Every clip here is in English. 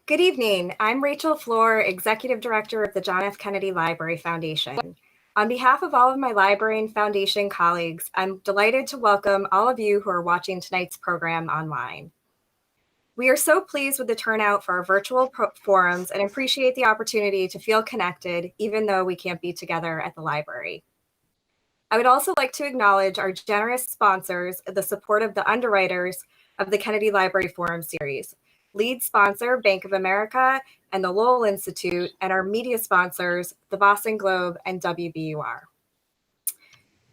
Good evening. I'm Rachel Floor, Executive Director of the John F. Kennedy Library Foundation. On behalf of all of my library and foundation colleagues, I'm delighted to welcome all of you who are watching tonight's program online. We are so pleased with the turnout for our virtual forums and appreciate the opportunity to feel connected, even though we can't be together at the library. I would also like to acknowledge our generous sponsors, the support of the underwriters of the Kennedy Library Forum series, lead sponsor, Bank of America and the Lowell Institute, and our media sponsors, the Boston Globe and WBUR.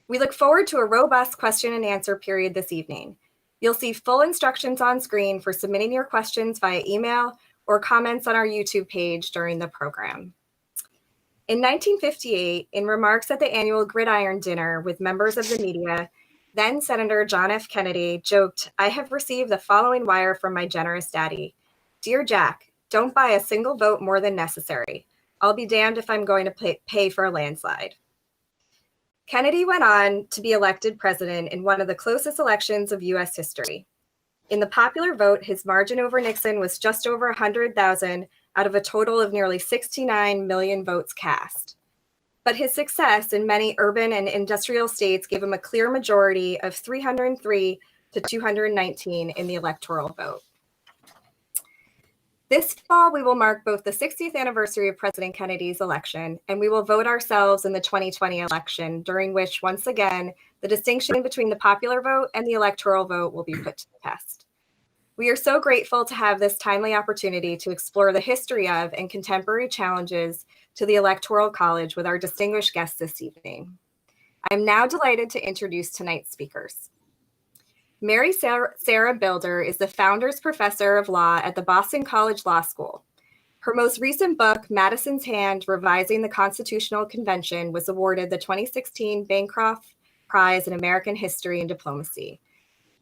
We look forward to a robust question and answer period this evening. You'll see full instructions on screen for submitting your questions via email or comments on our YouTube page during the program. In 1958, in remarks at the annual Gridiron Dinner with members of the media, then Senator John F. Kennedy joked, "I have received the following wire from my generous daddy. Dear Jack, don't buy a single vote more than necessary. I'll be damned if I'm going to pay for a landslide." Kennedy went on to be elected president in one of the closest elections of U.S. history. In the popular vote, his margin over Nixon was just over 100,000 out of a total of nearly 69 million votes cast. But his success in many urban and industrial states gave him a clear majority of 303 to 219 in the electoral vote. This fall, we will mark both the 60th anniversary of President Kennedy's election, and we will vote ourselves in the 2020 election, during which, once again, the distinction between the popular vote and the electoral vote will be put to the test. We are so grateful to have this timely opportunity to explore the history of and contemporary challenges to the Electoral College with our distinguished guests this evening. I'm now delighted to introduce tonight's speakers. Mary Sarah Bilder is the Founders Professor of Law at the Boston College Law School. Her most recent book, Madison's Hand, Revising the Constitutional Convention, was awarded the 2016 Bancroft Prize in American History and Diplomacy.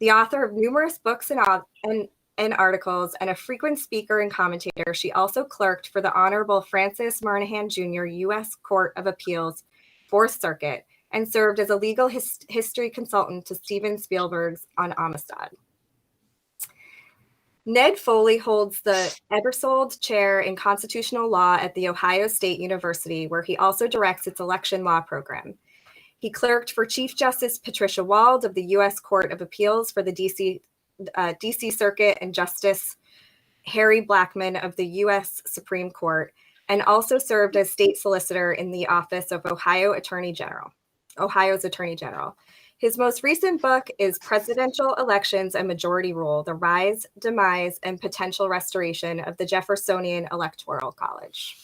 The author of numerous books and articles and a frequent speaker and commentator, she also clerked for the Honorable Francis Marnahan Jr. U.S. Court of Appeals, Fourth Circuit, and served as a legal history consultant to Steven Spielberg's On Amistad. Ned Foley holds the Ebersold Chair in Constitutional Law at The Ohio State University, where he also directs its election law program. He clerked for Chief Justice Patricia Wald of the U.S. Court of Appeals for the D.C. Circuit and Justice Harry Blackmun of the U.S. Supreme Court, and also served as state solicitor in the office of Ohio's Attorney General. His most recent book is Presidential Elections and Majority Rule: The Rise, Demise, and Potential Restoration of the Jeffersonian Electoral College.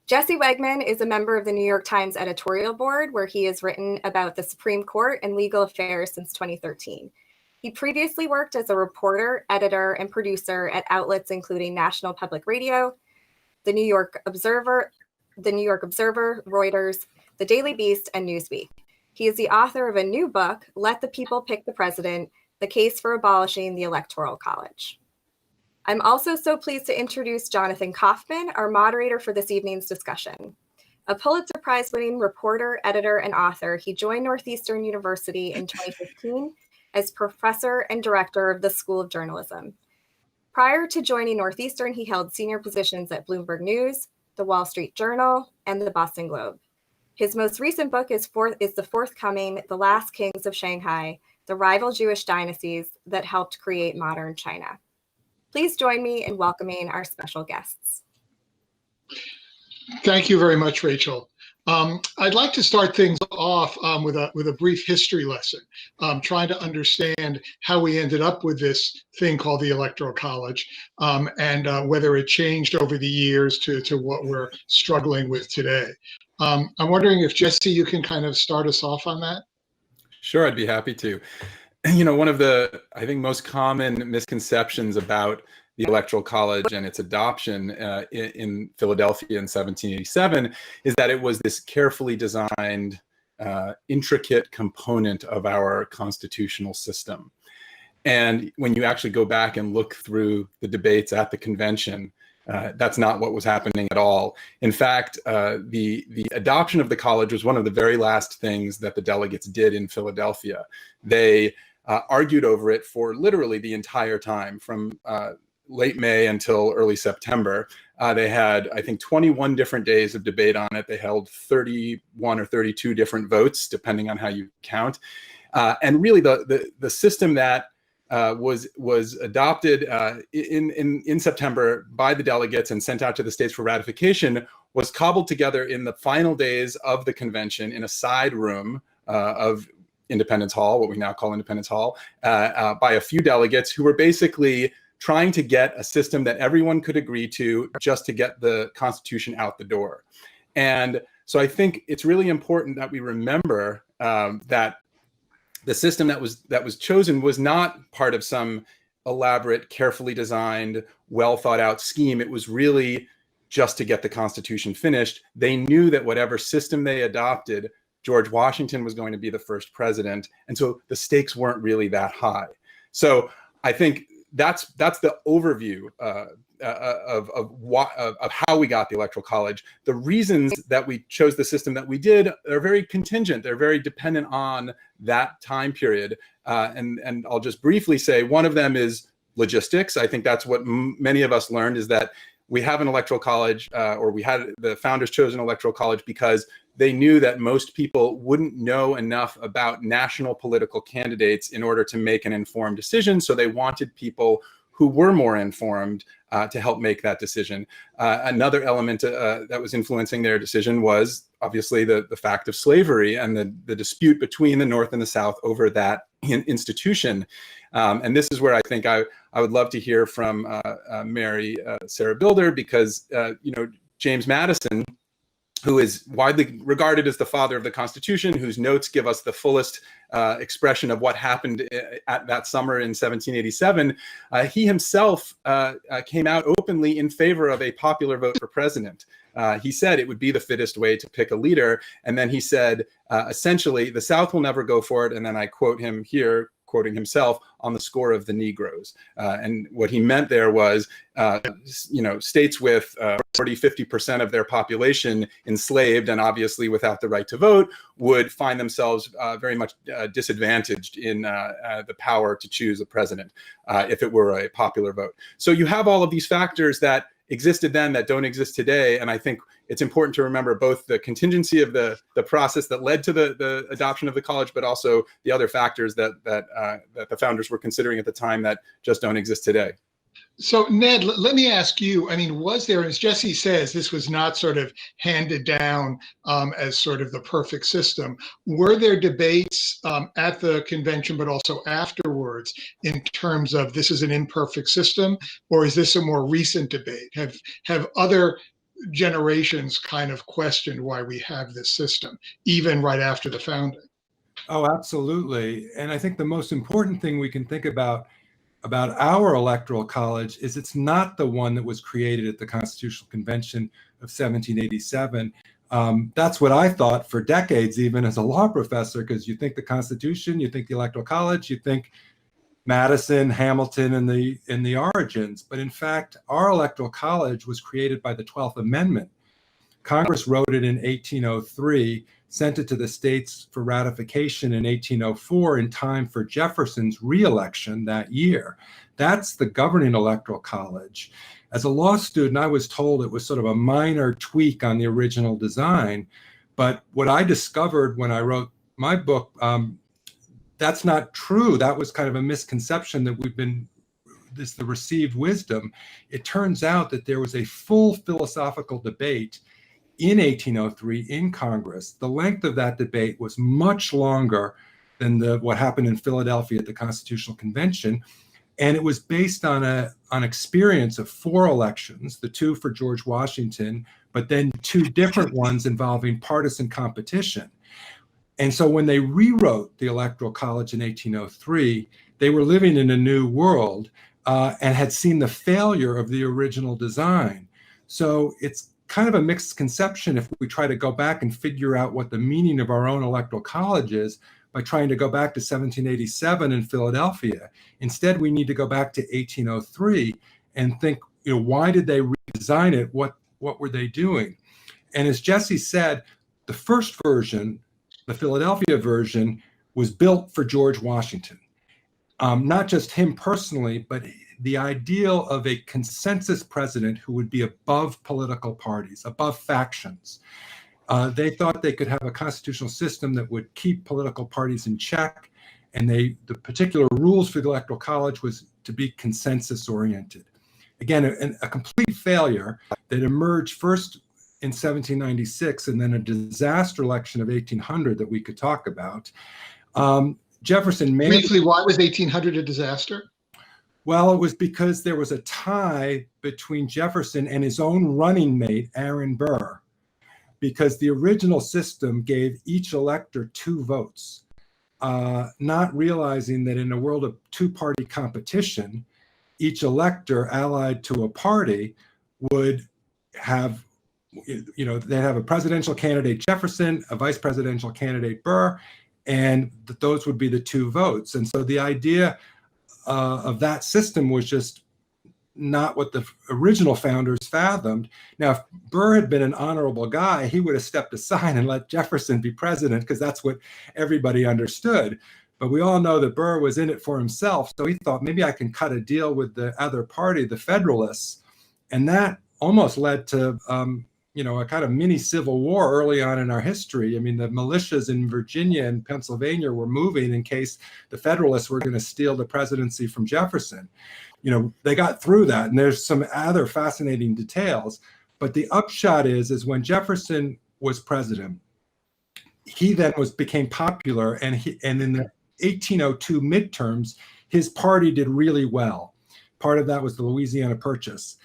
Jesse Wegman is a member of the New York Times editorial board, where he has written about the Supreme Court and legal affairs since 2013. He previously worked as a reporter, editor, and producer at outlets including National Public Radio, the New York Observer, Reuters, The Daily Beast, and Newsweek. He is the author of a new book, Let the People Pick the President: The Case for Abolishing the Electoral College. I'm also so pleased to introduce Jonathan Kaufman, our moderator for this evening's discussion. A Pulitzer Prize-winning reporter, editor, and author, he joined Northeastern University in 2015 as professor and director of the School of Journalism. Prior to joining Northeastern, he held senior positions at Bloomberg News, the Wall Street Journal, and the Boston Globe. His most recent book is the forthcoming The Last Kings of Shanghai, the rival Jewish dynasties that helped create modern China. Please join me in welcoming our special guests. Thank you very much, Rachel. I'd like to start things off with a brief history lesson, trying to understand how we ended up with this thing called the Electoral College, and whether it changed over the years to what we're struggling with today. I'm wondering if, Jesse, you can kind of start us off on that? Sure, I'd be happy to. You know, one of the, I think, most common misconceptions about the Electoral College and its adoption in Philadelphia in 1787 is that it was this carefully designed, intricate component of our constitutional system. And when you actually go back and look through the debates at the convention, that's not what was happening at all. In fact, the adoption of the college was one of the very last things that the delegates did in Philadelphia. They argued over it for literally the entire time, from late May until early September. They had, I think, 21 different days of debate on it. They held 31 or 32 different votes, depending on how you count. And really, the system that was adopted in September by the delegates and sent out to the states for ratification was cobbled together in the final days of the convention in a side room of Independence Hall, what we now call Independence Hall, by a few delegates who were basically trying to get a system that everyone could agree to just to get the Constitution out the door. And so I think it's really important that we remember that the system that was chosen was not part of some elaborate, carefully designed, well thought out scheme. It was really just to get the Constitution finished. They knew that whatever system they adopted, George Washington was going to be the first president. And so the stakes weren't really that high. So I think that's the overview of how we got the Electoral College. The reasons that we chose the system that we did are very contingent. They're very dependent on that time period. And I'll just briefly say one of them is logistics. I think that's what many of us learned, is that we have an Electoral College, or we had the founders chose an Electoral College because they knew that most people wouldn't know enough about national political candidates in order to make an informed decision. So they wanted people who were more informed to help make that decision. Another element that was influencing their decision was obviously the fact of slavery and the dispute between the North and the South over that institution. And this is where I think I would love to hear from Mary Sarah Bilder, because James Madison, who is widely regarded as the father of the Constitution, whose notes give us the fullest expression of what happened at that summer in 1787, he himself came out openly in favor of a popular vote for president. He said it would be the fittest way to pick a leader. And then he said, essentially, the South will never go for it. And then I quote him here, quoting himself, on the score of the Negroes. And what he meant there was, states with 40–50% of their population enslaved and obviously without the right to vote would find themselves very much disadvantaged in the power to choose a president if it were a popular vote. So you have all of these factors that existed then that don't exist today. And I think it's important to remember both the contingency of the process that led to the adoption of the college, but also the other factors that the founders were considering at the time that just don't exist today. So Ned, let me ask you, I mean, was there, as Jesse says, this was not sort of handed down as sort of the perfect system. Were there debates at the convention, but also afterwards, in terms of this is an imperfect system, or is this a more recent debate? Have other generations kind of questioned why we have this system, even right after the founding? Oh, absolutely. And I think the most important thing we can think about our Electoral College is it's not the one that was created at the Constitutional Convention of 1787. That's what I thought for decades, even as a law professor, because you think the Constitution, you think the Electoral College, you think Madison, Hamilton, and the origins. But in fact, our Electoral College was created by the 12th Amendment. Congress wrote it in 1803, sent it to the states for ratification in 1804 in time for Jefferson's re-election that year. That's the governing Electoral College. As a law student, I was told it was sort of a minor tweak on the original design. But what I discovered when I wrote my book, that's not true. That was kind of a misconception that the received wisdom. It turns out that there was a full philosophical debate in 1803 in Congress. The length of that debate was much longer than what happened in Philadelphia at the Constitutional Convention. And it was based on an experience of 4 elections, the 2 for George Washington, but then 2 different ones involving partisan competition. And so when they rewrote the Electoral College in 1803, they were living in a new world and had seen the failure of the original design. So it's kind of a mixed conception if we try to go back and figure out what the meaning of our own Electoral College is by trying to go back to 1787 in Philadelphia. Instead, we need to go back to 1803 and think, why did they redesign it? What were they doing? And as Jesse said, the first version, the Philadelphia version, was built for George Washington. Not just him personally, but the ideal of a consensus president who would be above political parties, above factions. They thought they could have a constitutional system that would keep political parties in check, and the particular rules for the Electoral College was to be consensus oriented. Again, a complete failure that emerged first in 1796 and then a disaster election of 1800 that we could talk about. Jefferson briefly, why was 1800 a disaster? Well, it was because there was a tie between Jefferson and his own running mate, Aaron Burr, because the original system gave each elector 2 votes, not realizing that in a world of two-party competition, each elector allied to a party would have, they'd have a presidential candidate Jefferson, a vice presidential candidate Burr, and those would be the 2 votes. And so the idea of that system was just not what the original founders fathomed. Now, if Burr had been an honorable guy, he would have stepped aside and let Jefferson be president, because that's what everybody understood. But we all know that Burr was in it for himself. So he thought, maybe I can cut a deal with the other party, the Federalists. And that almost led to, a kind of mini civil war early on in our history. I mean, the militias in Virginia and Pennsylvania were moving in case the Federalists were going to steal the presidency from Jefferson. They got through that. And there's some other fascinating details. But the upshot is when Jefferson was president, he then became popular. And in the 1802 midterms, his party did really well. Part of that was the Louisiana Purchase.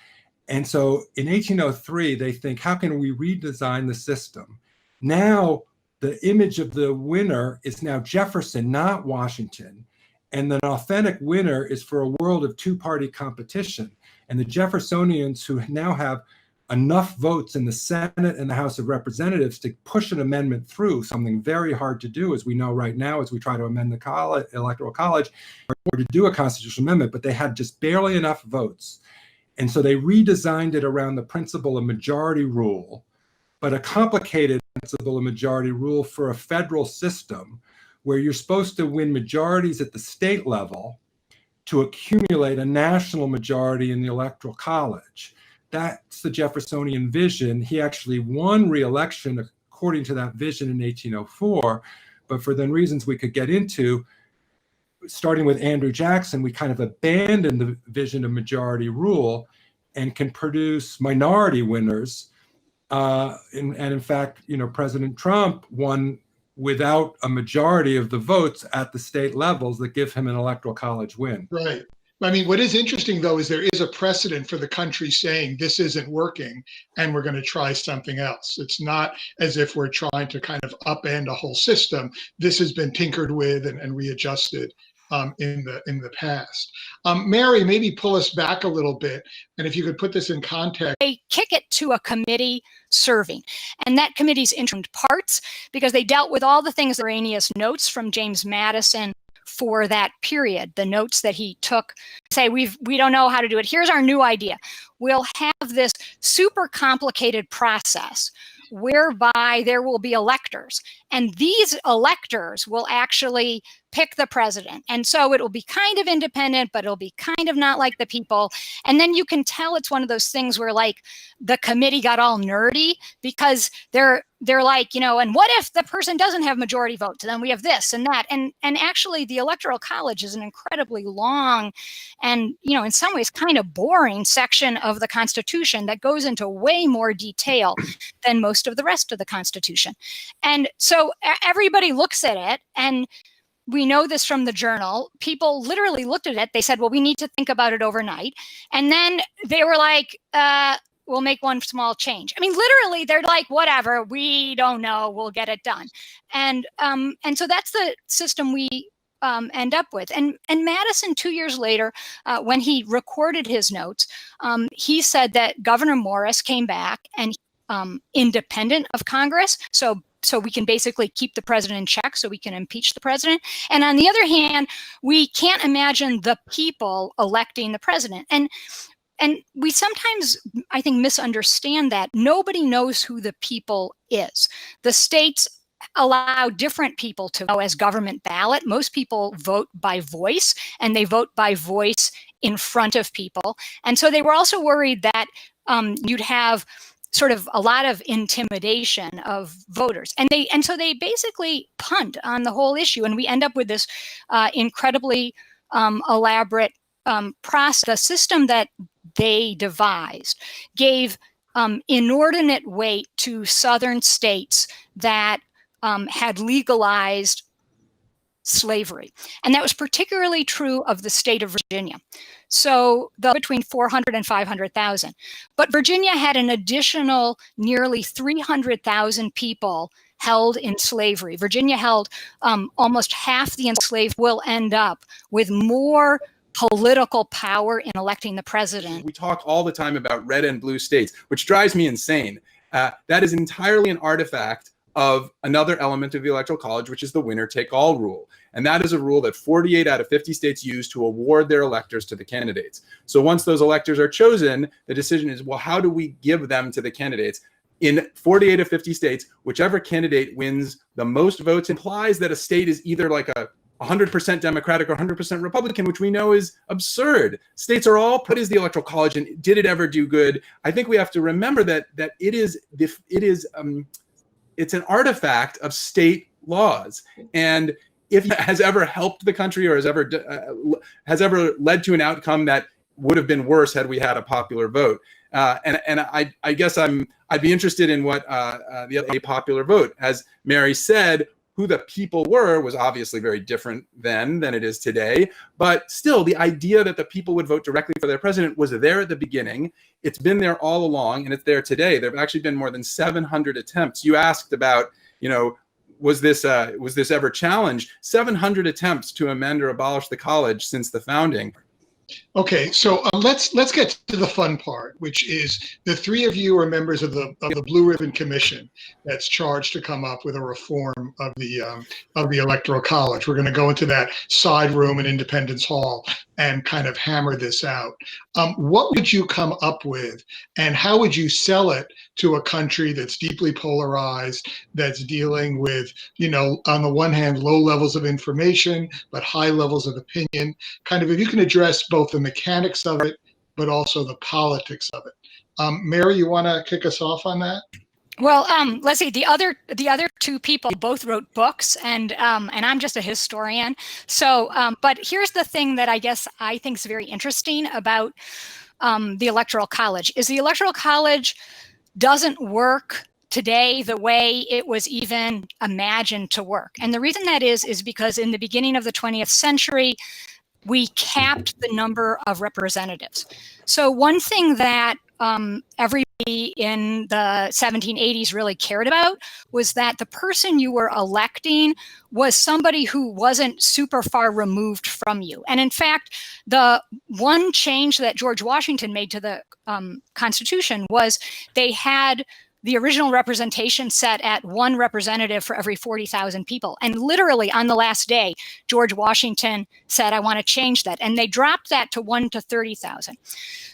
And so in 1803, they think, how can we redesign the system? Now, the image of the winner is now Jefferson, not Washington. And the authentic winner is for a world of two-party competition. And the Jeffersonians, who now have enough votes in the Senate and the House of Representatives to push an amendment through, something very hard to do, as we know right now, as we try to amend the Electoral College, or to do a constitutional amendment, but they had just barely enough votes. And so they redesigned it around the principle of majority rule, but a complicated principle of majority rule for a federal system where you're supposed to win majorities at the state level to accumulate a national majority in the Electoral College. That's the Jeffersonian vision. He actually won re-election according to that vision in 1804, but for the reasons we could get into, starting with Andrew Jackson, we kind of abandoned the vision of majority rule and can produce minority winners. And in fact, President Trump won without a majority of the votes at the state levels that give him an Electoral College win. Right. I mean, what is interesting, though, is there is a precedent for the country saying this isn't working and we're going to try something else. It's not as if we're trying to kind of upend a whole system. This has been tinkered with and readjusted in the past. Mary, maybe pull us back a little bit. And if you could put this in context. They kick it to a committee serving. And that committee's interesting parts because they dealt with all the things, the erroneous notes from James Madison for that period, the notes that he took, say, we don't know how to do it. Here's our new idea. We'll have this super complicated process whereby there will be electors. And these electors will actually pick the president. And so it will be kind of independent, but it'll be kind of not like the people. And then you can tell it's one of those things where like the committee got all nerdy because they're like, and what if the person doesn't have majority vote? Then we have this and that. And actually the Electoral College is an incredibly long and, in some ways kind of boring section of the Constitution that goes into way more detail than most of the rest of the Constitution. And so everybody looks at it, and we know this from the Journal. People literally looked at it. They said, well, we need to think about it overnight. And then they were like, we'll make one small change. I mean, literally, they're like, whatever, we don't know, we'll get it done. And so that's the system we end up with. And Madison, 2 years later, when he recorded his notes, he said that Governor Morris came back and independent of Congress. So we can basically keep the president in check, so we can impeach the president. And on the other hand, we can't imagine the people electing the president. And we sometimes, I think, misunderstand that. Nobody knows who the people is. The states allow different people to go as government ballot. Most people vote by voice, and they vote by voice in front of people. And so they were also worried that you'd have sort of a lot of intimidation of voters. And so they basically punt on the whole issue. And we end up with this incredibly elaborate process. The system that they devised gave inordinate weight to Southern states that had legalized slavery. And that was particularly true of the state of Virginia. So between 400 and 500,000. But Virginia had an additional nearly 300,000 people held in slavery. Virginia held almost half the enslaved. Will end up with more political power in electing the president. We talk all the time about red and blue states, which drives me insane. That is entirely an artifact of another element of the Electoral College, which is the winner-take-all rule. And that is a rule that 48 out of 50 states use to award their electors to the candidates. So once those electors are chosen, the decision is, well, how do we give them to the candidates? In 48 of 50 states, whichever candidate wins the most votes implies that a state is either like a 100% Democratic or 100% Republican, which we know is absurd. States are all, what is the Electoral College and did it ever do good? I think we have to remember that it's an artifact of state laws. And if it has ever helped the country or has ever led to an outcome that would have been worse had we had a popular vote. And I guess I'd be interested in what the popular vote, as Mary said, who the people were was obviously very different then than it is today. But still, the idea that the people would vote directly for their president was there at the beginning. It's been there all along, and it's there today. There have actually been more than 700 attempts. You asked about, was this ever challenged? 700 attempts to amend or abolish the college since the founding. Okay, so let's get to the fun part, which is the three of you are members of the Blue Ribbon Commission that's charged to come up with a reform of the Electoral College. We're going to go into that side room in Independence Hall and kind of hammer this out. What would you come up with, and how would you sell it to a country that's deeply polarized, that's dealing with, on the one hand, low levels of information, but high levels of opinion? Kind of, if you can address both the mechanics of it, but also the politics of it. Mary, you want to kick us off on that? Well, let's see. The other two people both wrote books, and I'm just a historian. So, but here's the thing that I think is very interesting about the Electoral College is the Electoral College doesn't work today the way it was even imagined to work. And the reason that is because in the beginning of the 20th century, we capped the number of representatives. So one thing that everybody in the 1780s really cared about was that the person you were electing was somebody who wasn't super far removed from you. And in fact, the one change that George Washington made to the Constitution was they had the original representation set at one representative for every 40,000 people. And literally on the last day, George Washington said, I want to change that. And they dropped that to 1 to 30,000.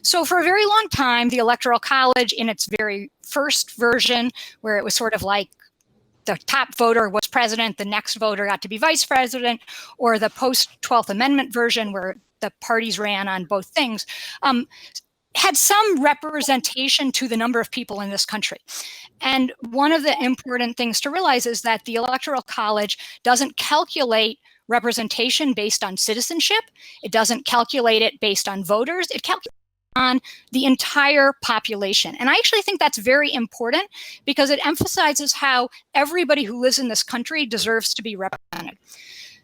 So for a very long time, the Electoral College in its very first version, where it was sort of like the top voter was president, the next voter got to be vice president, or the post-12th Amendment version where the parties ran on both things, had some representation to the number of people in this country. And one of the important things to realize is that the Electoral College doesn't calculate representation based on citizenship. It doesn't calculate it based on voters. It calculates on the entire population. And I actually think that's very important because it emphasizes how everybody who lives in this country deserves to be represented.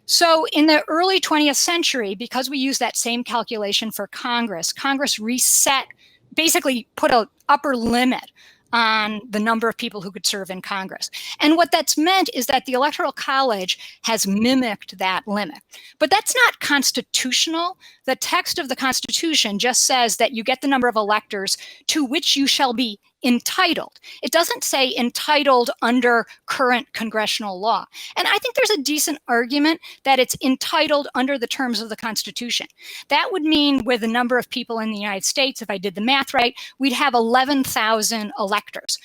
So in the early 20th century, because we use that same calculation for Congress reset, basically put an upper limit on the number of people who could serve in Congress. And what that's meant is that the Electoral College has mimicked that limit. But that's not constitutional. The text of the Constitution just says that you get the number of electors to which you shall be entitled. It doesn't say entitled under current congressional law. And I think there's a decent argument that it's entitled under the terms of the Constitution. That would mean with the number of people in the United States, if I did the math right, we'd have 11,000 electors.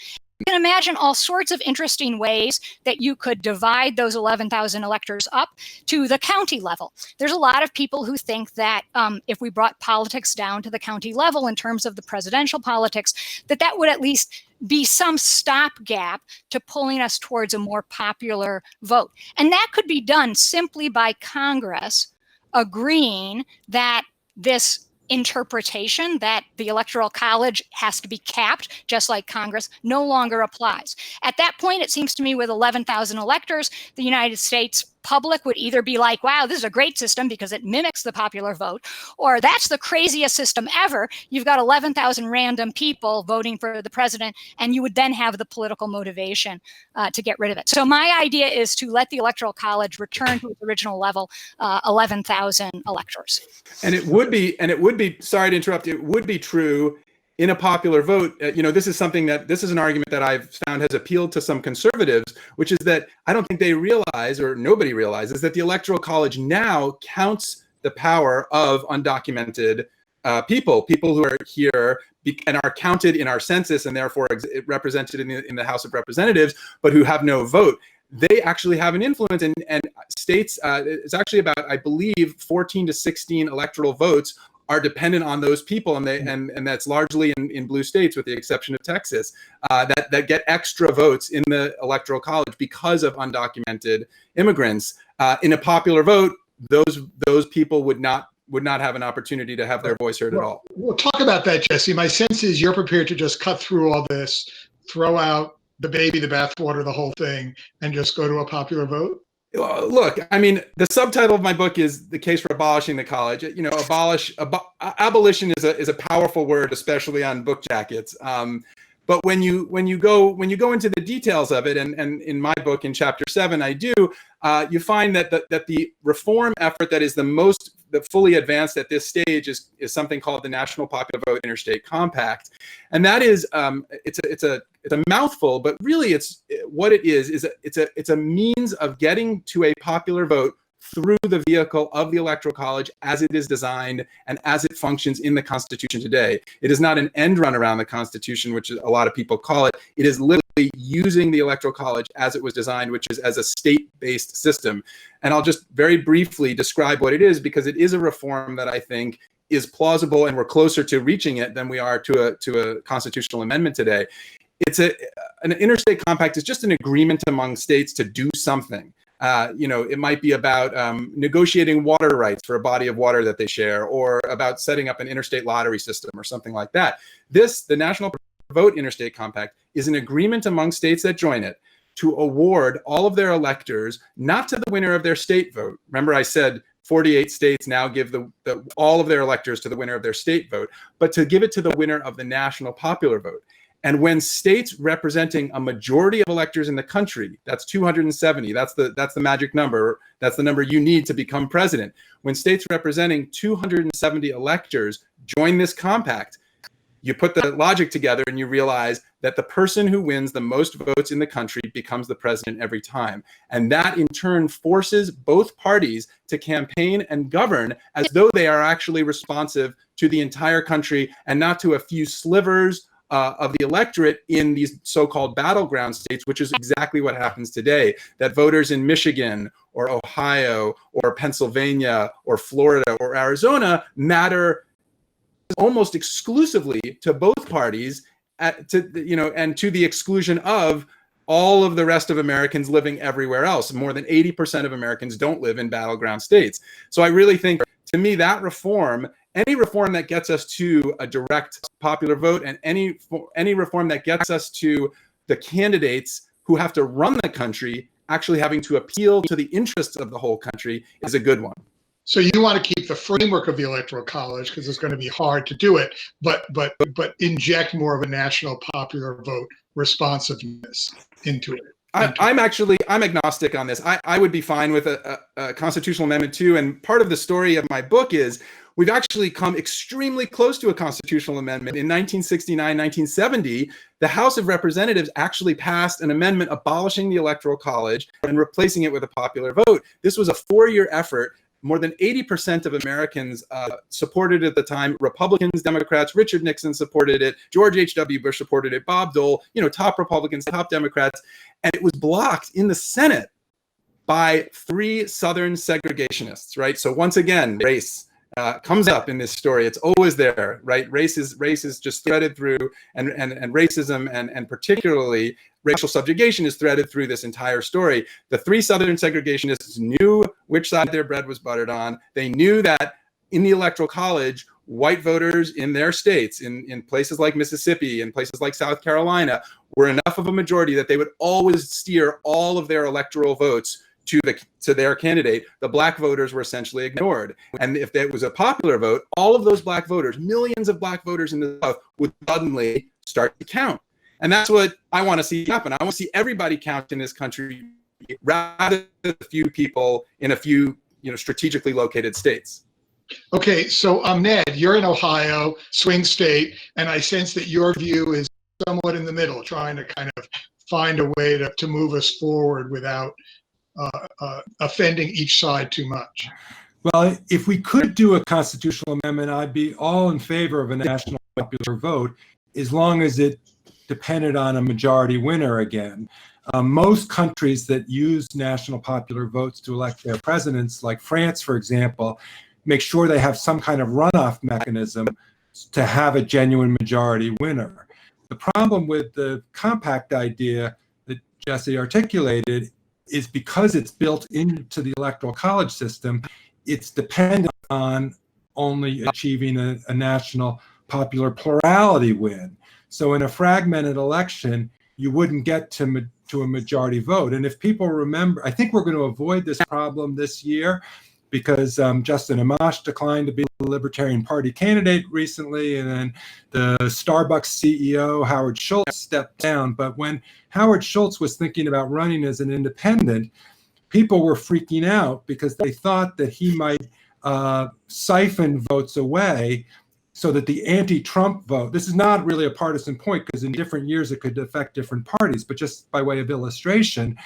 can imagine all sorts of interesting ways that you could divide those 11,000 electors up to the county level. There's a lot of people who think that if we brought politics down to the county level in terms of the presidential politics, that would at least be some stopgap to pulling us towards a more popular vote. And that could be done simply by Congress agreeing that this interpretation that the Electoral College has to be capped, just like Congress, no longer applies. At that point, it seems to me with 11,000 electors, the United States public would either be like, wow, this is a great system because it mimics the popular vote, or that's the craziest system ever. You've got 11,000 random people voting for the president, and you would then have the political motivation to get rid of it. So my idea is to let the Electoral College return to its original level, 11,000 electors. And it would be, sorry to interrupt, it would be true in a popular vote. This is an argument that I've found has appealed to some conservatives, which is that I don't think they realize, or nobody realizes, that the Electoral College now counts the power of undocumented people who are here and are counted in our census and therefore represented in the House of Representatives, but who have no vote. They actually have an influence, and states, it's actually about, I believe, 14 to 16 electoral votes are dependent on those people, and that's largely in blue states, with the exception of Texas, that get extra votes in the Electoral College because of undocumented immigrants. In a popular vote, those people would not have an opportunity to have their voice heard at all. We'll talk about that, Jesse. My sense is you're prepared to just cut through all this, throw out the baby, the bathwater, the whole thing, and just go to a popular vote. Look, I mean, the subtitle of my book is "The Case for Abolishing the College." Abolition is a powerful word, especially on book jackets. But when you go into the details of it, and in my book in chapter 7, I do, you find that the reform effort that is the fully advanced at this stage is something called the National Popular Vote Interstate Compact, and that is it's a mouthful, but really it's a means of getting to a popular vote through the vehicle of the Electoral College as it is designed and as it functions in the Constitution today. It is not an end run around the Constitution, which a lot of people call it. It is literally using the Electoral College as it was designed, which is as a state-based system. And I'll just very briefly describe what it is, because it is a reform that I think is plausible, and we're closer to reaching it than we are to a constitutional amendment today. An interstate compact is just an agreement among states to do something. It might be about negotiating water rights for a body of water that they share, or about setting up an interstate lottery system or something like that. The National Vote Interstate Compact is an agreement among states that join it to award all of their electors, not to the winner of their state vote. Remember, I said 48 states now give all of their electors to the winner of their state vote, but to give it to the winner of the national popular vote. And when states representing a majority of electors in the country, that's 270, that's the magic number, that's the number you need to become president. When states representing 270 electors join this compact, you put the logic together and you realize that the person who wins the most votes in the country becomes the president every time. And that in turn forces both parties to campaign and govern as though they are actually responsive to the entire country and not to a few slivers of the electorate in these so-called battleground states, which is exactly what happens today, that voters in Michigan or Ohio or Pennsylvania or Florida or Arizona matter almost exclusively to both parties, and to the exclusion of all of the rest of Americans living everywhere else. More than 80% of Americans don't live in battleground states. So I really think, to me, that reform, any reform that gets us to a direct popular vote, and any reform that gets us to the candidates who have to run the country actually having to appeal to the interests of the whole country, is a good one. So you want to keep the framework of the Electoral College because it's going to be hard to do it, but inject more of a national popular vote responsiveness into it. I'm agnostic on this. I would be fine with a constitutional amendment too. And part of the story of my book is we've actually come extremely close to a constitutional amendment. In 1969, 1970, the House of Representatives actually passed an amendment abolishing the Electoral College and replacing it with a popular vote. This was a 4-year effort. more than 80% of Americans supported it at the time. Republicans, Democrats, Richard Nixon supported it. George H.W. Bush supported it. Bob Dole, top Republicans, top Democrats. And it was blocked in the Senate by 3 Southern segregationists, right? So once again, race comes up in this story. It's always there, right? Race is just threaded through, and racism and particularly racial subjugation is threaded through this entire story. The 3 Southern segregationists knew which side their bread was buttered on. They knew that in the Electoral College, white voters in their states, in places like Mississippi, in places like South Carolina, were enough of a majority that they would always steer all of their electoral votes to their candidate. The black voters were essentially ignored. And if there was a popular vote, all of those black voters, millions of black voters in the South, would suddenly start to count. And that's what I want to see happen. I want to see everybody count in this country rather than a few people in a few strategically located states. Okay, so Ned, you're in Ohio, swing state, and I sense that your view is somewhat in the middle, trying to kind of find a way to move us forward without offending each side too much. Well, if we could do a constitutional amendment, I'd be all in favor of a national popular vote, as long as it depended on a majority winner again. Most countries that use national popular votes to elect their presidents, like France, for example, make sure they have some kind of runoff mechanism to have a genuine majority winner. The problem with the compact idea that Jesse articulated is because it's built into the Electoral College system, it's dependent on only achieving a national popular plurality win. So in a fragmented election, you wouldn't get to a majority vote. And if people remember, I think we're going to avoid this problem this year because Justin Amash declined to be the Libertarian Party candidate recently, and then the Starbucks CEO, Howard Schultz, stepped down. But when Howard Schultz was thinking about running as an independent, people were freaking out because they thought that he might siphon votes away so that the anti-Trump vote, this is not really a partisan point because in different years it could affect different parties, but just by way of illustration,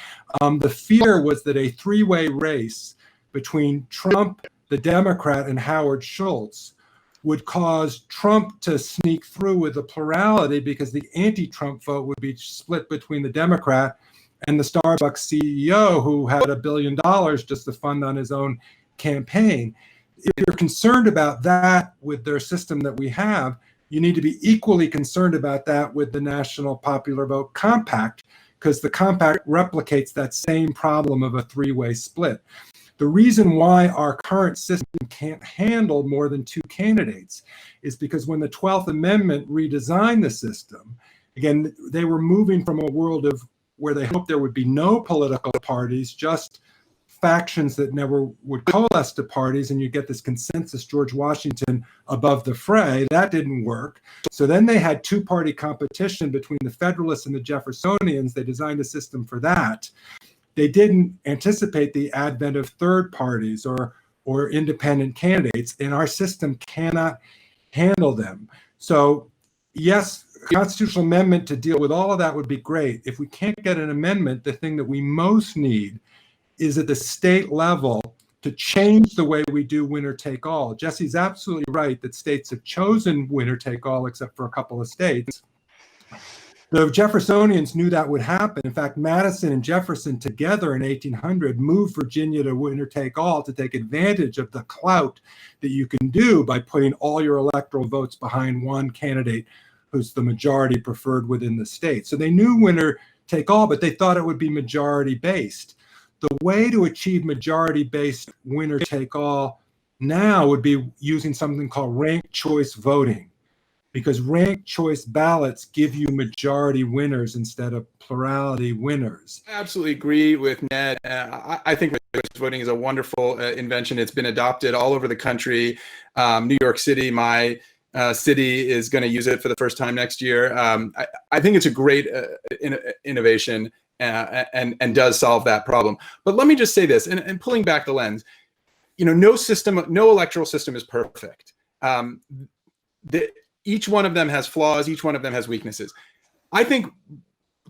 the fear was that a 3-way race between Trump, the Democrat, and Howard Schultz would cause Trump to sneak through with a plurality because the anti-Trump vote would be split between the Democrat and the Starbucks CEO, who had $1 billion just to fund on his own campaign. If you're concerned about that with their system that we have, you need to be equally concerned about that with the National Popular Vote Compact, because the compact replicates that same problem of a 3-way split. The reason why our current system can't handle more than 2 candidates is because when the 12th Amendment redesigned the system, again, they were moving from a world of where they hoped there would be no political parties, just factions that never would coalesce to parties, and you get this consensus George Washington above the fray. That didn't work. So then they had 2-party competition between the Federalists and the Jeffersonians. They designed a system for that. They didn't anticipate the advent of third parties or independent candidates, and our system cannot handle them. So yes, a constitutional amendment to deal with all of that would be great. If we can't get an amendment, the thing that we most need is at the state level to change the way we do winner take all. Jesse's absolutely right that states have chosen winner take all except for a couple of states. The Jeffersonians knew that would happen. In fact, Madison and Jefferson together in 1800 moved Virginia to winner take all to take advantage of the clout that you can do by putting all your electoral votes behind one candidate who's the majority preferred within the state. So they knew winner take all, but they thought it would be majority based. The way to achieve majority based winner take all now would be using something called ranked choice voting, because ranked choice ballots give you majority winners instead of plurality winners. I absolutely agree with Ned. I think ranked choice voting is a wonderful invention. It's been adopted all over the country. New York City, my city, is going to use it for the first time next year. I think it's a great innovation and does solve that problem. But let me just say this, and pulling back the lens, no electoral system is perfect. Each one of them has flaws. Each one of them has weaknesses. I think,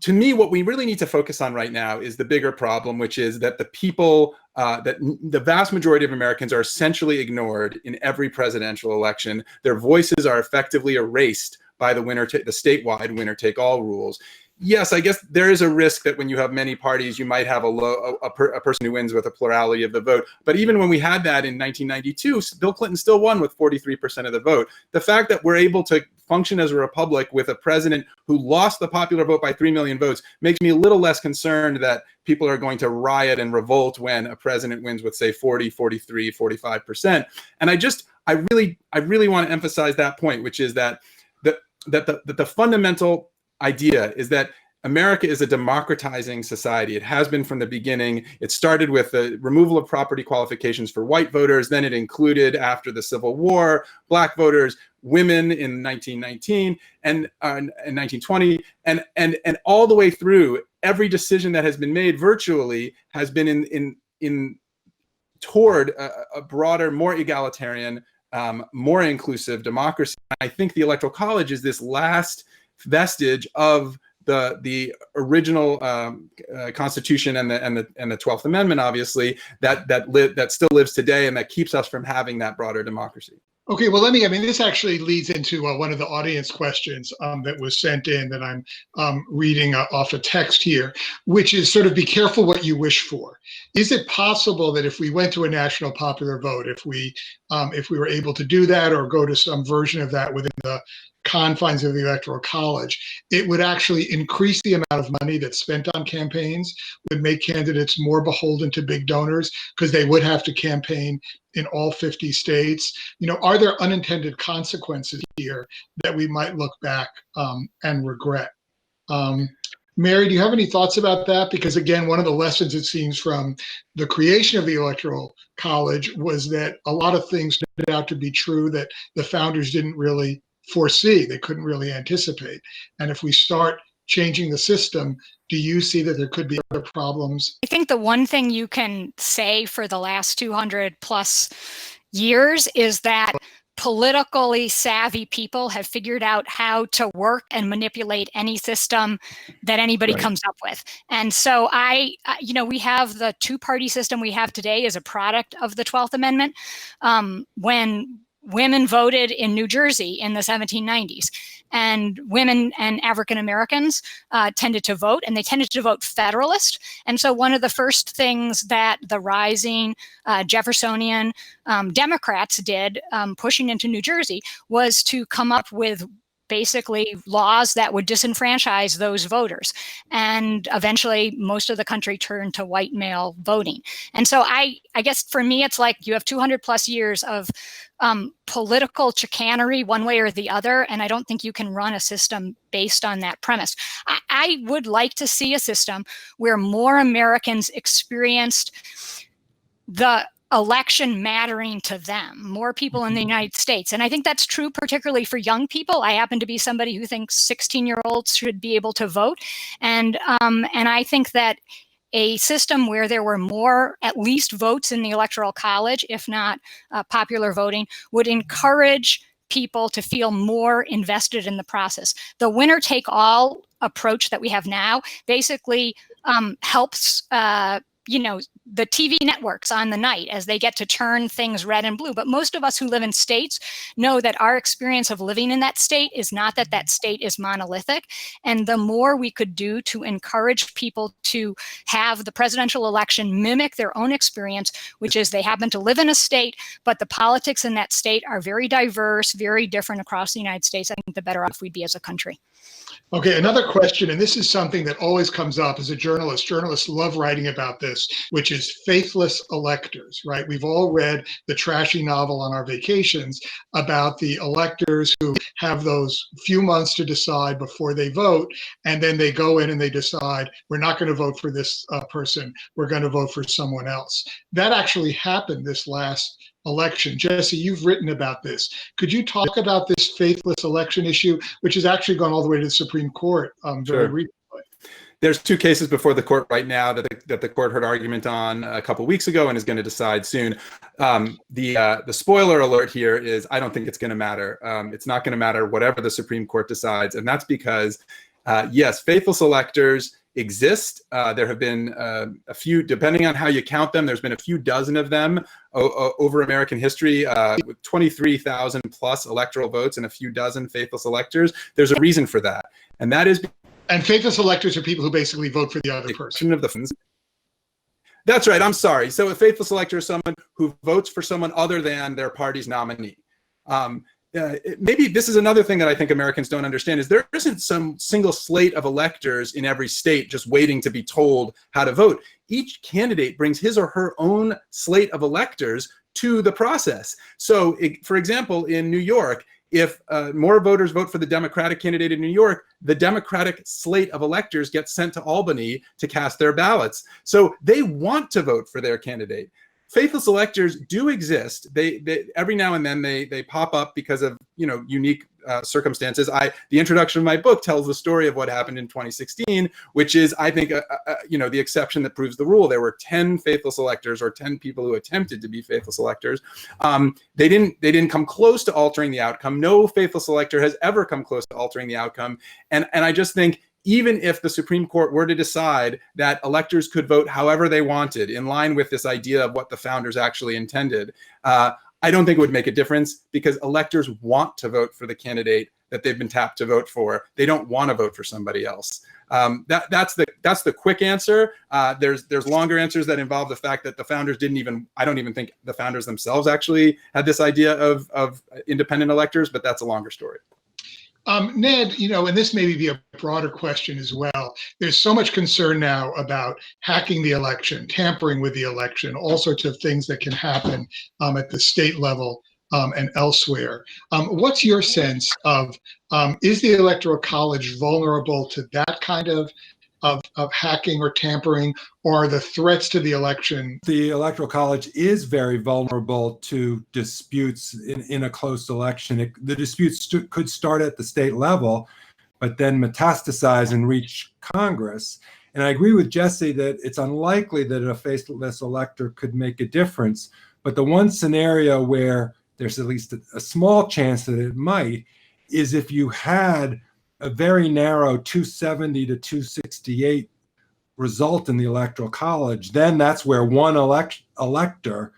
to me, what we really need to focus on right now is the bigger problem, which is that the people that the vast majority of Americans are essentially ignored in every presidential election. Their voices are effectively erased by the statewide winner-take-all rules. Yes, I guess there is a risk that when you have many parties, you might have a person who wins with a plurality of the vote. But even when we had that in 1992, Bill Clinton still won with 43% of the vote. The fact that we're able to function as a republic with a president who lost the popular vote by 3 million votes makes me a little less concerned that people are going to riot and revolt when a president wins with, say, 40, 43, 45%. And I really want to emphasize that point, which is that the fundamental idea is that America is a democratizing society. It has been from the beginning. It started with the removal of property qualifications for white voters. Then it included, after the Civil War, black voters, women in 1919 and 1920, and all the way through. Every decision that has been made virtually has been toward a broader, more egalitarian, more inclusive democracy. I think the Electoral College is this last vestige of the original Constitution and the 12th Amendment, obviously, that still lives today and that keeps us from having that broader democracy. Okay, well, this actually leads into one of the audience questions that was sent in that I'm reading off a text here, which is sort of be careful what you wish for. Is it possible that if we went to a national popular vote, if we were able to do that or go to some version of that within the confines of the Electoral College, it would actually increase the amount of money that's spent on campaigns, would make candidates more beholden to big donors because they would have to campaign in all 50 states? Are there unintended consequences here that we might look back and regret? Mary, do you have any thoughts about that? Because again, one of the lessons, it seems, from the creation of the Electoral College was that a lot of things turned out to be true that the founders didn't really foresee, they couldn't really anticipate. And if we start changing the system, do you see that there could be other problems? I think the one thing you can say for the last 200 plus years is that politically savvy people have figured out how to work and manipulate any system that anybody comes up with. And so we have the two-party system we have today as a product of the 12th Amendment. When women voted in New Jersey in the 1790s, and women and African Americans tended to vote, and they tended to vote Federalist. And so one of the first things that the rising Jeffersonian Democrats did, pushing into New Jersey, was to come up with basically laws that would disenfranchise those voters. And eventually most of the country turned to white male voting. And so I guess for me, it's like you have 200 plus years of political chicanery one way or the other. And I don't think you can run a system based on that premise. I would like to see a system where more Americans experienced the election mattering to them, more people in the United States. And I think that's true particularly for young people. I happen to be somebody who thinks 16-year-olds should be able to vote. And I think that a system where there were more, at least, votes in the Electoral College, if not popular voting, would encourage people to feel more invested in the process. The winner-take-all approach that we have now basically helps the TV networks on the night as they get to turn things red and blue. But most of us who live in states know that our experience of living in that state is not that that state is monolithic. And the more we could do to encourage people to have the presidential election mimic their own experience, which is they happen to live in a state, but the politics in that state are very diverse, very different across the United States, I think the better off we'd be as a country. Okay, another question, and this is something that always comes up as a journalist. Journalists love writing about this, which is faithless electors, right? We've all read the trashy novel on our vacations about the electors who have those few months to decide before they vote, and then they go in and they decide, we're not going to vote for this person, we're going to vote for someone else. That actually happened this last election. Jesse, you've written about this. Could you talk about this faithless election issue, which has actually gone all the way to the Supreme Court very recently? There's two cases before the court right now that the court heard argument on a couple weeks ago and is going to decide soon. The spoiler alert here is I don't think it's going to matter. It's not going to matter whatever the Supreme Court decides, and that's because yes, faithless electors exist. There have been a few, depending on how you count them, there's been a few dozen of them over American history, with 23,000 plus electoral votes and a few dozen faithless electors. There's a reason for that. And that is... And faithless electors are people who basically vote for the other person. Of the That's right. I'm sorry. So a faithless elector is someone who votes for someone other than their party's nominee. Maybe this is another thing that I think Americans don't understand, is there isn't some single slate of electors in every state just waiting to be told how to vote. Each candidate brings his or her own slate of electors to the process. So, for example, in New York, if more voters vote for the Democratic candidate in New York, the Democratic slate of electors gets sent to Albany to cast their ballots. So they want to vote for their candidate. Faithless electors do exist. They every now and then they pop up because of unique circumstances. The introduction of my book tells the story of what happened in 2016, which is, I think, the exception that proves the rule. There were 10 faithless electors, or 10 people who attempted to be faithless electors. They didn't come close to altering the outcome. No faithless elector has ever come close to altering the outcome. And I just think, even if the Supreme Court were to decide that electors could vote however they wanted, in line with this idea of what the founders actually intended, I don't think it would make a difference, because electors want to vote for the candidate that they've been tapped to vote for. They don't want to vote for somebody else. That's the quick answer. There's longer answers that involve the fact that the founders I don't even think the founders themselves actually had this idea of independent electors, but that's a longer story. Ned, and this may be a broader question as well. There's so much concern now about hacking the election, tampering with the election, all sorts of things that can happen at the state level and elsewhere. What's your sense of, is the Electoral College vulnerable to that kind of hacking or tampering, or are the threats to the election? The Electoral College is very vulnerable to disputes in a close election. The disputes could start at the state level, but then metastasize and reach Congress. And I agree with Jesse that it's unlikely that a faithless elector could make a difference. But the one scenario where there's at least a small chance that it might is if you had a very narrow 270 to 268 result in the Electoral College. Then that's where one elector,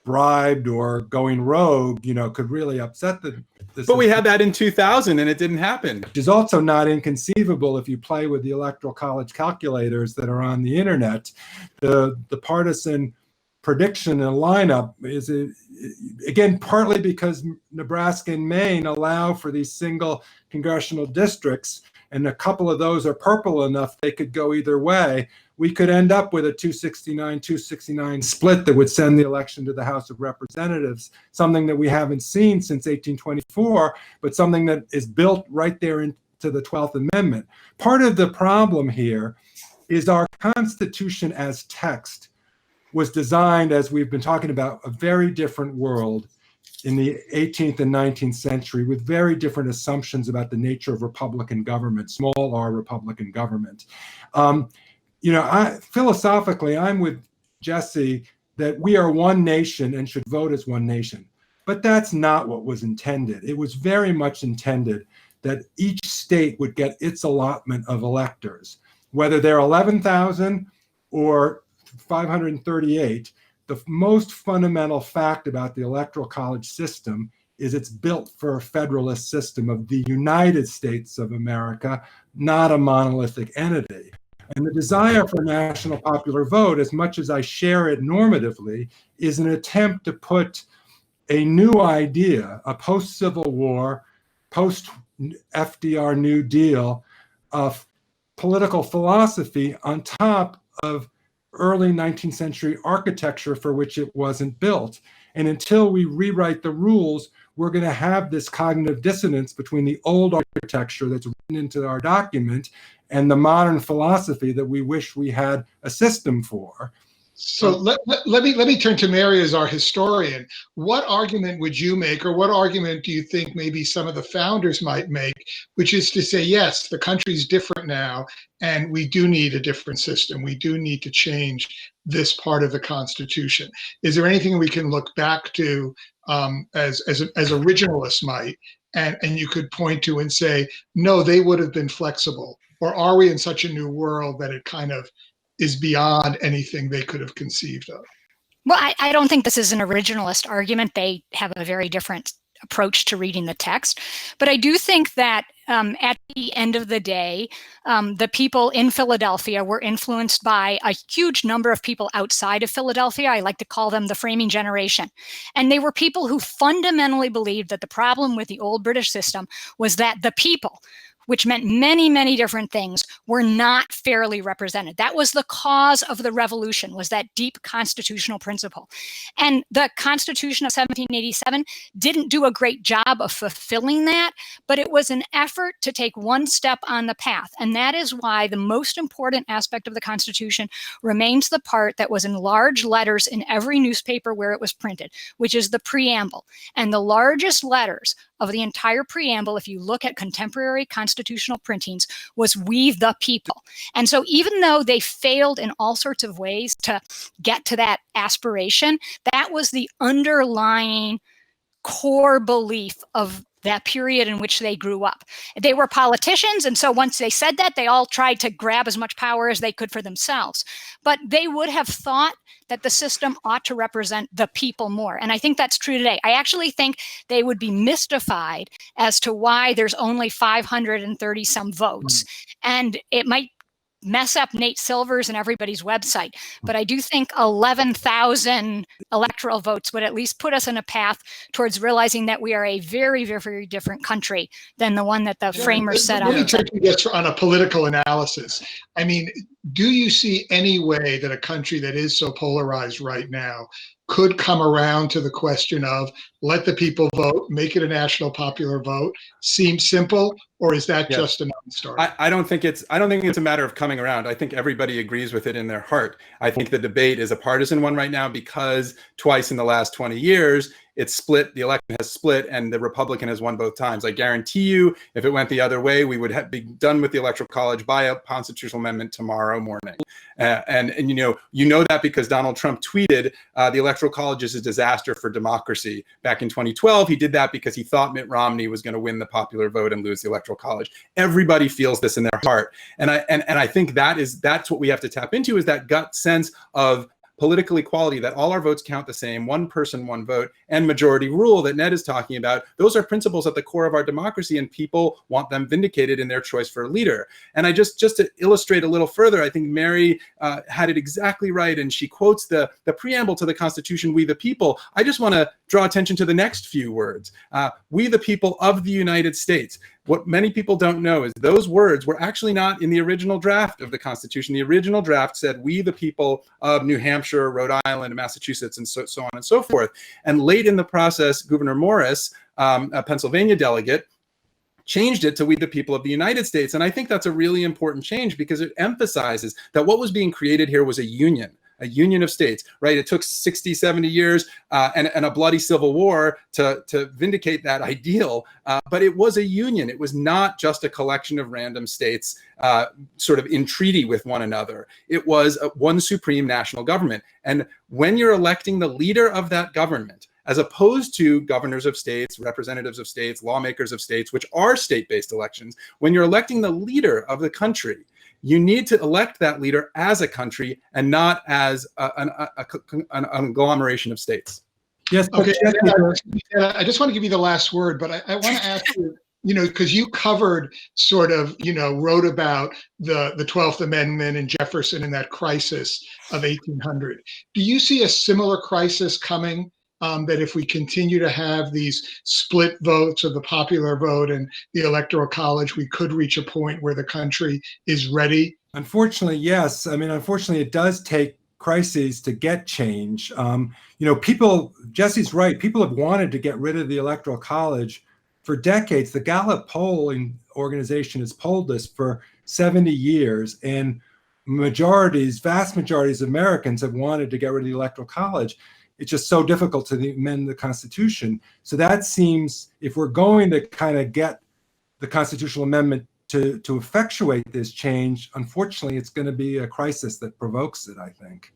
bribed or going rogue, could really upset the system. But we had that in 2000 and it didn't happen. Which is also not inconceivable if you play with the Electoral College calculators that are on the internet. The partisan prediction and lineup is, again, partly because Nebraska and Maine allow for these single congressional districts, and a couple of those are purple enough they could go either way. We could end up with a 269-269 split that would send the election to the House of Representatives, something that we haven't seen since 1824, but something that is built right there into the 12th Amendment. Part of the problem here is our Constitution as text was designed, as we've been talking about, a very different world in the 18th and 19th century, with very different assumptions about the nature of Republican government, small r Republican government. Philosophically, I'm with Jesse that we are one nation and should vote as one nation. But that's not what was intended. It was very much intended that each state would get its allotment of electors, whether they're 11,000 or 538. The most fundamental fact about the Electoral College system is it's built for a federalist system of the United States of America, not a monolithic entity. And the desire for national popular vote, as much as I share it normatively, is an attempt to put a new idea, a post-Civil War, post-FDR New Deal of political philosophy on top of early 19th century architecture for which it wasn't built. And until we rewrite the rules, we're going to have this cognitive dissonance between the old architecture that's written into our document and the modern philosophy that we wish we had a system for. So let me turn to Mary as our historian. What argument would you make, or what argument do you think maybe some of the founders might make, which is to say, yes, the country's different now, and we do need a different system. We do need to change this part of the Constitution. Is there anything we can look back to as originalists might, and you could point to and say, no, they would have been flexible Or are we in such a new world that it kind of is beyond anything they could have conceived of? Well, I don't think this is an originalist argument. They have a very different approach to reading the text. But I do think that at the end of the day, the people in Philadelphia were influenced by a huge number of people outside of Philadelphia. I like to call them the framing generation. And they were people who fundamentally believed that the problem with the old British system was that the people, which meant many, many different things, were not fairly represented. That was the cause of the revolution, was that deep constitutional principle. And the Constitution of 1787 didn't do a great job of fulfilling that, but it was an effort to take one step on the path. And that is why the most important aspect of the Constitution remains the part that was in large letters in every newspaper where it was printed, which is the preamble. And the largest letters of the entire preamble, if you look at contemporary constitutional printings, was "We the people." And so even though they failed in all sorts of ways to get to that aspiration, that was the underlying core belief of that period in which they grew up. They were politicians, and so once they said that, they all tried to grab as much power as they could for themselves. But they would have thought that the system ought to represent the people more. And I think that's true today. I actually think they would be mystified as to why there's only 530 some votes. And it might mess up Nate Silver's and everybody's website. But I do think 11,000 electoral votes would at least put us on a path towards realizing that we are a very, very, very different country than the one that the framers set out. Let me take you this on a political analysis. I mean, do you see any way that a country that is so polarized right now could come around to the question of let the people vote, make it a national popular vote? Seems simple, or is that just a non-starter? I don't think it's a matter of coming around. I think everybody agrees with it in their heart. I think the debate is a partisan one right now because twice in the last 20 years, it's split, the election has split, and the Republican has won both times. I guarantee you, if it went the other way, we would be done with the Electoral College by a constitutional amendment tomorrow morning. And you know that because Donald Trump tweeted, the Electoral College is a disaster for democracy. Back in 2012, he did that because he thought Mitt Romney was going to win the popular vote and lose the Electoral College. Everybody feels this in their heart. And I think that's what we have to tap into, is that gut sense of political equality, that all our votes count the same, one person, one vote, and majority rule that Ned is talking about. Those are principles at the core of our democracy, and people want them vindicated in their choice for a leader. And I just to illustrate a little further, I think Mary had it exactly right, and she quotes the preamble to the Constitution, "We the people." I just want to draw attention to the next few words. We the people of the United States. What many people don't know is those words were actually not in the original draft of the Constitution. The original draft said, "We the people of New Hampshire, Rhode Island, Massachusetts," and so on and so forth. And late in the process, Gouverneur Morris, a Pennsylvania delegate, changed it to "We the people of the United States." And I think that's a really important change because it emphasizes that what was being created here was a union of states, right? It took 60, 70 years and a bloody civil war to vindicate that ideal, but it was a union. It was not just a collection of random states sort of in treaty with one another. It was one supreme national government. And when you're electing the leader of that government, as opposed to governors of states, representatives of states, lawmakers of states, which are state-based elections, when you're electing the leader of the country, you need to elect that leader as a country and not as an agglomeration of states. Yes. Okay. I just want to give you the last word, but I want to ask you, because you covered sort of, wrote about the 12th Amendment and Jefferson and that crisis of 1800. Do you see a similar crisis coming? That if we continue to have these split votes of the popular vote and the Electoral College, we could reach a point where the country is ready? Unfortunately, yes. I mean, unfortunately, it does take crises to get change. Jesse's right. People have wanted to get rid of the Electoral College for decades. The Gallup polling organization has polled this for 70 years, and vast majorities of Americans have wanted to get rid of the Electoral College. It's just so difficult to amend the Constitution. So that seems, if we're going to kind of get the constitutional amendment to effectuate this change, unfortunately, it's going to be a crisis that provokes it, I think.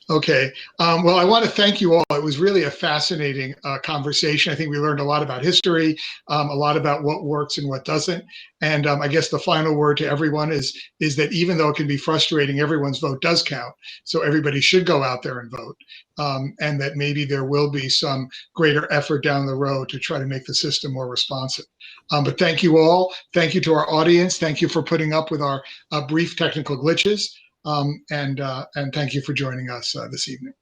Okay. Well, I want to thank you all. It was really a fascinating conversation. I think we learned a lot about history, a lot about what works and what doesn't. And I guess the final word to everyone is that even though it can be frustrating, everyone's vote does count. So everybody should go out there and vote. And that maybe there will be some greater effort down the road to try to make the system more responsive. But thank you all. Thank you to our audience. Thank you for putting up with our brief technical glitches. And thank you for joining us this evening.